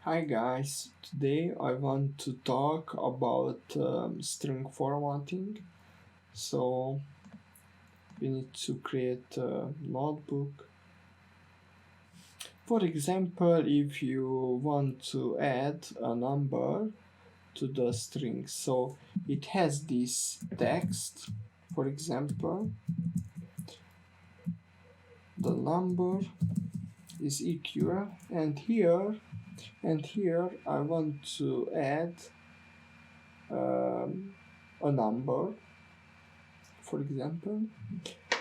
Hi guys, today I want to talk about string formatting. So we need to create a notebook. For example, if you want to add a number to the string, so it has this text. For example, the number is equal, and here I want to add um, a number, for example.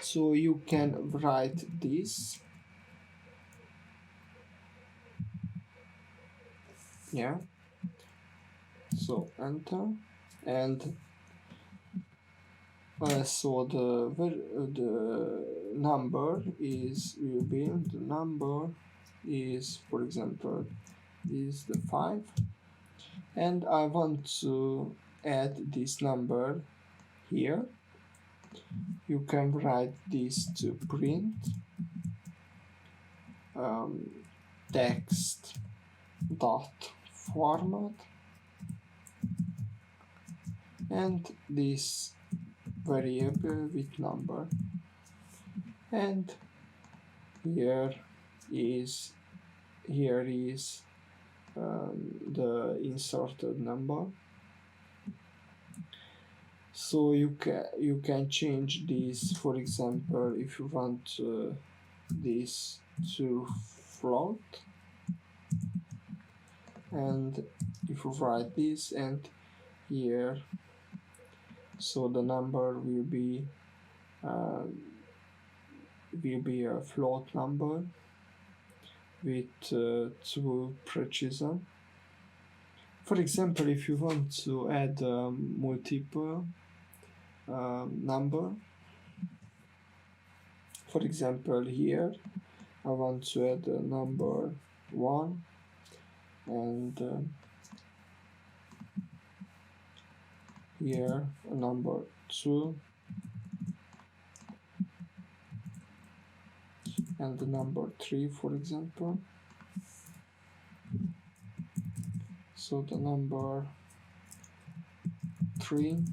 So you can write this, yeah, so enter, and so the number is, for example, is the 5, and I want to add this number here. You can write this to print um, text dot format, and this variable with number, and here is the inserted number. So you can change this. For example, if you want this to float, and if you write this and here, so the number will be uh, a float number with two precision. For example, if you want to add multiple number, for example, here I want to add a number 1, and here a number 2, and the number 3, for example. So the number 3,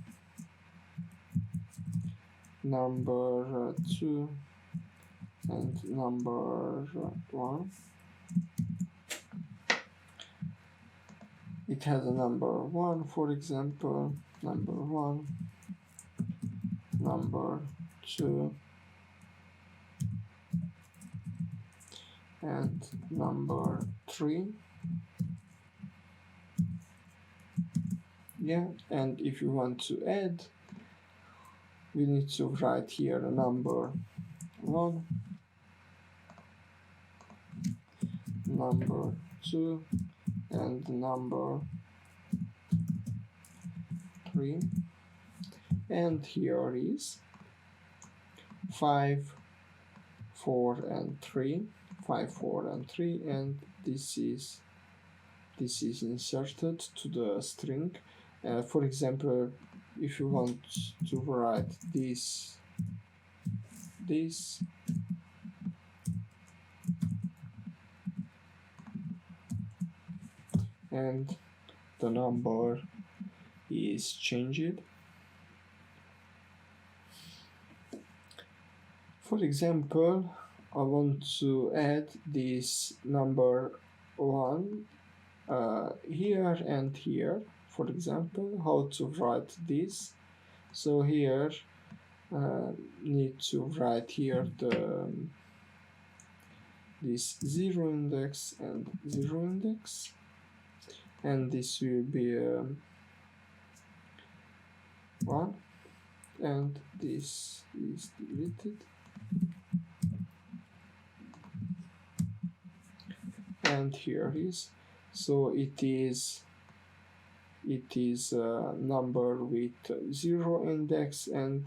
number 2, and number 1. It has a number 1, for example, number 1, number 2, and number 3. Yeah, and if you want to add, we need to write here a number 1, number 2, and number 3, and here is 5, 4, and 3, 5, 4, and 3, and this is inserted to the string. For example, if you want to write this, and the number is changed. For example, I want to add this number 1 here and here. For example, how to write this? So here need to write here this 0 index and 0 index, and this will be 1, and this is deleted, and here is, so it is a number with 0 index, and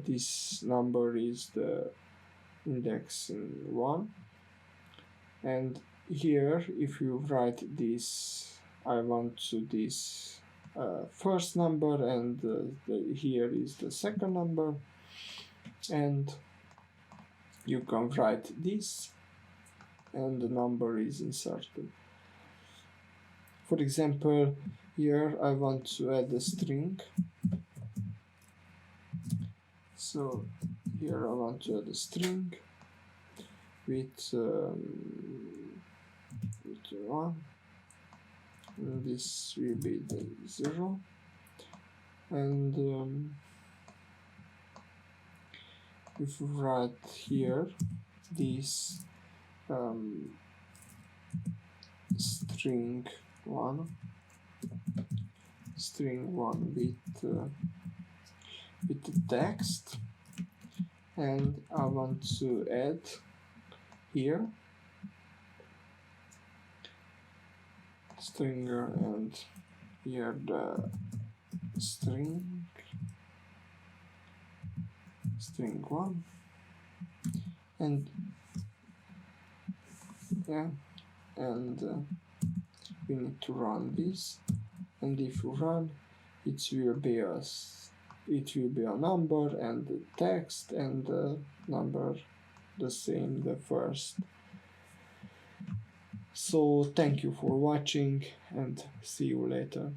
this number is the index in 1. And here, if you write this, I want to this first number, and here is the second number, and you can write this, and the number is inserted. For example, here I want to add a string. So here I want to add a string with 1, and this will be the 0, and if we write here this string 1 with the text, and I want to add here stringer, and here the string 1, and yeah, and we need to run this, and if you run, it will be a number and the text and the number the same, the first. So thank you for watching and see you later.